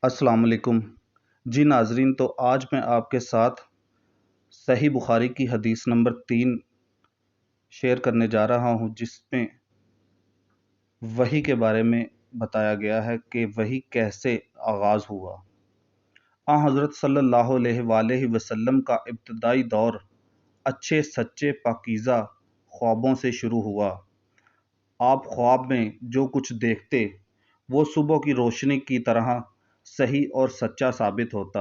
السلام علیکم جی ناظرین، تو آج میں آپ کے ساتھ صحیح بخاری کی حدیث نمبر 3 شیئر کرنے جا رہا ہوں، جس میں وحی کے بارے میں بتایا گیا ہے کہ وحی کیسے آغاز ہوا۔ حضرت صلی اللہ علیہ وآلہ وسلم کا ابتدائی دور اچھے سچے پاکیزہ خوابوں سے شروع ہوا۔ آپ خواب میں جو کچھ دیکھتے وہ صبح کی روشنی کی طرح صحیح اور سچا ثابت ہوتا۔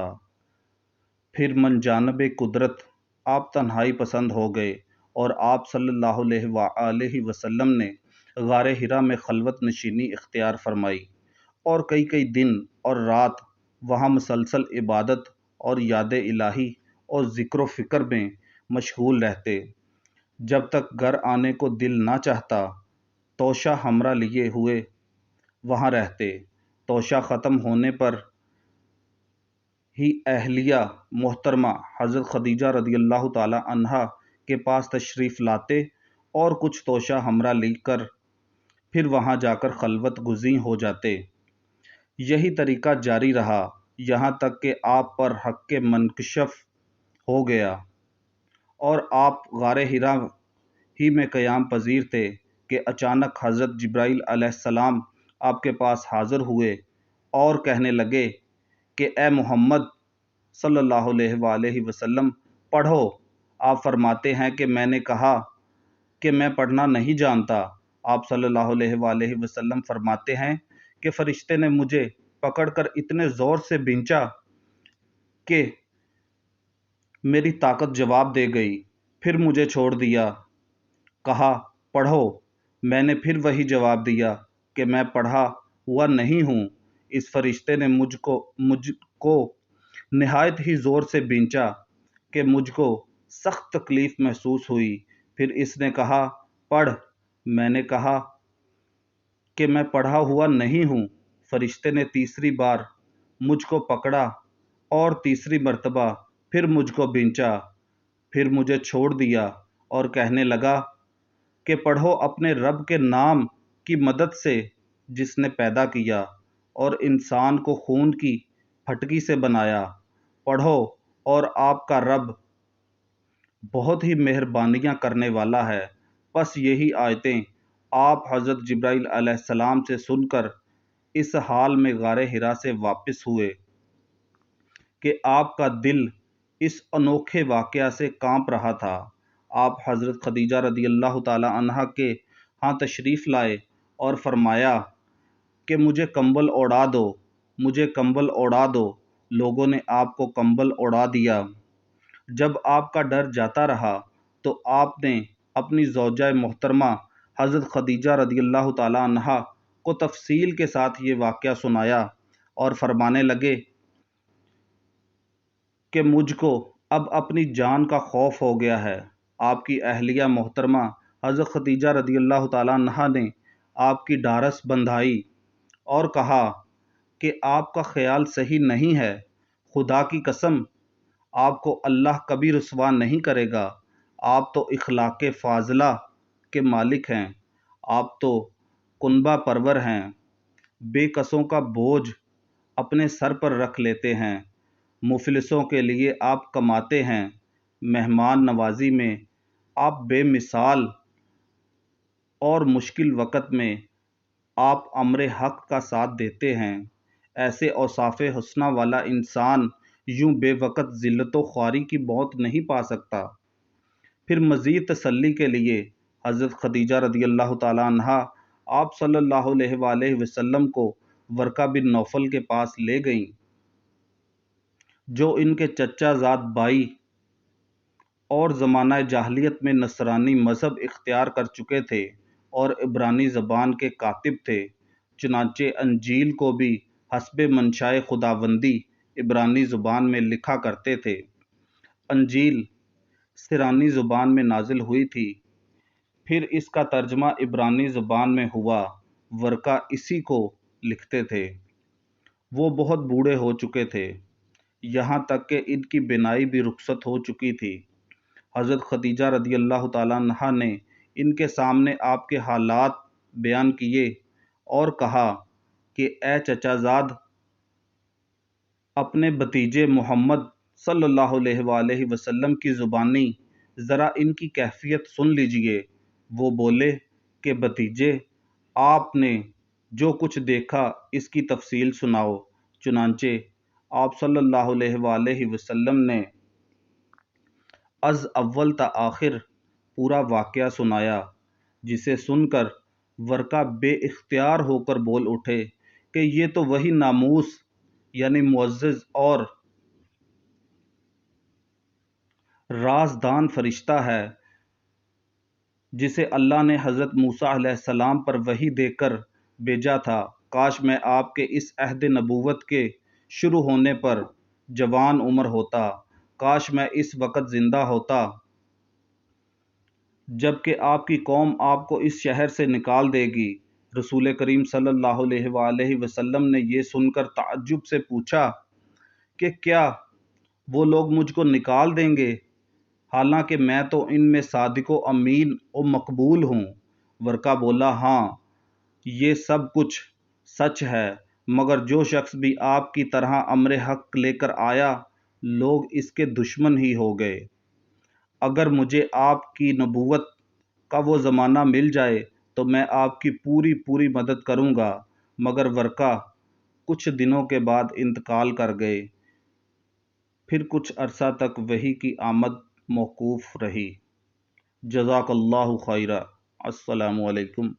پھر من جانب قدرت آپ تنہائی پسند ہو گئے اور آپ صلی اللہ علیہ وآلہ وسلم نے غار حرا میں خلوت نشینی اختیار فرمائی اور کئی دن اور رات وہاں مسلسل عبادت اور یاد الہی اور ذکر و فکر میں مشغول رہتے، جب تک گھر آنے کو دل نہ چاہتا۔ توشہ ہمراہ لیے ہوئے وہاں رہتے۔ توشہ ختم ہونے پر ہی اہلیہ محترمہ حضرت خدیجہ رضی اللہ تعالی عنہا کے پاس تشریف لاتے اور کچھ توشہ ہمراہ لے کر پھر وہاں جا کر خلوت گزین ہو جاتے۔ یہی طریقہ جاری رہا یہاں تک کہ آپ پر حق منکشف ہو گیا اور آپ غار حرا ہی میں قیام پذیر تھے کہ اچانک حضرت جبرائیل علیہ السلام آپ کے پاس حاضر ہوئے اور کہنے لگے کہ اے محمد صلی اللہ علیہ وآلہ وسلم پڑھو۔ آپ فرماتے ہیں کہ میں نے کہا کہ میں پڑھنا نہیں جانتا۔ آپ صلی اللہ علیہ وآلہ وسلم فرماتے ہیں کہ فرشتے نے مجھے پکڑ کر اتنے زور سے بھینچا کہ میری طاقت جواب دے گئی، پھر مجھے چھوڑ دیا۔ کہا پڑھو۔ میں نے پھر وہی جواب دیا کہ میں پڑھا ہوا نہیں ہوں۔ اس فرشتے نے مجھ کو نہایت ہی زور سے بھینچا کہ مجھ کو سخت تکلیف محسوس ہوئی۔ پھر اس نے کہا پڑھ۔ میں نے کہا کہ میں پڑھا ہوا نہیں ہوں۔ فرشتے نے تیسری بار مجھ کو پکڑا اور تیسری مرتبہ پھر مجھ کو بھینچا، پھر مجھے چھوڑ دیا اور کہنے لگا کہ پڑھو اپنے رب کے نام کی مدد سے جس نے پیدا کیا اور انسان کو خون کی پھٹکی سے بنایا۔ پڑھو اور آپ کا رب بہت ہی مہربانیاں کرنے والا ہے۔ پس یہی آیتیں آپ حضرت جبرائیل علیہ السلام سے سن کر اس حال میں غار حرا سے واپس ہوئے کہ آپ کا دل اس انوکھے واقعہ سے کانپ رہا تھا۔ آپ حضرت خدیجہ رضی اللہ تعالی عنہا کے ہاں تشریف لائے اور فرمایا کہ مجھے کمبل اوڑھا دو، مجھے کمبل اوڑھا دو۔ لوگوں نے آپ کو کمبل اوڑھا دیا۔ جب آپ کا ڈر جاتا رہا تو آپ نے اپنی زوجہ محترمہ حضرت خدیجہ رضی اللہ تعالی عنہا کو تفصیل کے ساتھ یہ واقعہ سنایا اور فرمانے لگے کہ مجھ کو اب اپنی جان کا خوف ہو گیا ہے۔ آپ کی اہلیہ محترمہ حضرت خدیجہ رضی اللہ تعالی عنہا نے آپ کی ڈھارس بندھائی اور کہا کہ آپ کا خیال صحیح نہیں ہے۔ خدا کی قسم آپ کو اللہ کبھی رسوا نہیں کرے گا۔ آپ تو اخلاق فاضلہ کے مالک ہیں، آپ تو کنبہ پرور ہیں، بے کسوں کا بوجھ اپنے سر پر رکھ لیتے ہیں، مفلسوں کے لیے آپ کماتے ہیں، مہمان نوازی میں آپ بے مثال اور مشکل وقت میں آپ امر حق کا ساتھ دیتے ہیں۔ ایسے اوصاف حسنہ والا انسان یوں بے وقت ذلت و خواری کی موت نہیں پا سکتا۔ پھر مزید تسلی کے لیے حضرت خدیجہ رضی اللہ تعالی عنہا آپ صلی اللہ علیہ وآلہ وسلم کو ورقہ بن نوفل کے پاس لے گئیں، جو ان کے چچا زاد بھائی اور زمانہ جاہلیت میں نصرانی مذہب اختیار کر چکے تھے اور عبرانی زبان کے کاتب تھے۔ چنانچہ انجیل کو بھی حسب منشائے خداوندی عبرانی زبان میں لکھا کرتے تھے۔ انجیل سرانی زبان میں نازل ہوئی تھی، پھر اس کا ترجمہ عبرانی زبان میں ہوا۔ ورقہ اسی کو لکھتے تھے۔ وہ بہت بوڑھے ہو چکے تھے، یہاں تک کہ ان کی بینائی بھی رخصت ہو چکی تھی۔ حضرت خدیجہ رضی اللہ تعالی عنہا نے ان کے سامنے آپ کے حالات بیان کیے اور کہا کہ اے چچا زاد، اپنے بھتیجے محمد صلی اللہ علیہ وآلہ وسلم کی زبانی ذرا ان کی کیفیت سن لیجئے۔ وہ بولے کہ بھتیجے، آپ نے جو کچھ دیکھا اس کی تفصیل سناؤ۔ چنانچہ آپ صلی اللہ علیہ وآلہ وسلم نے از اول تا آخر پورا واقعہ سنایا، جسے سن کر ورقہ بے اختیار ہو کر بول اٹھے کہ یہ تو وہی ناموس یعنی معزز اور رازدان فرشتہ ہے جسے اللہ نے حضرت موسیٰ علیہ السلام پر وحی دے کر بھیجا تھا۔ کاش میں آپ کے اس عہد نبوت کے شروع ہونے پر جوان عمر ہوتا، کاش میں اس وقت زندہ ہوتا جبکہ آپ کی قوم آپ کو اس شہر سے نکال دے گی۔ رسول کریم صلی اللہ علیہ وآلہ وسلم نے یہ سن کر تعجب سے پوچھا کہ کیا وہ لوگ مجھ کو نکال دیں گے، حالانکہ میں تو ان میں صادق و امین و مقبول ہوں؟ ورقہ بولا، ہاں یہ سب کچھ سچ ہے، مگر جو شخص بھی آپ کی طرح امر حق لے کر آیا لوگ اس کے دشمن ہی ہو گئے۔ اگر مجھے آپ کی نبوت کا وہ زمانہ مل جائے تو میں آپ کی پوری مدد کروں گا، مگر ورقہ کچھ دنوں کے بعد انتقال کر گئے۔ پھر کچھ عرصہ تک وحی کی آمد موقوف رہی۔ جزاک اللہ خیرہ۔ السلام علیکم۔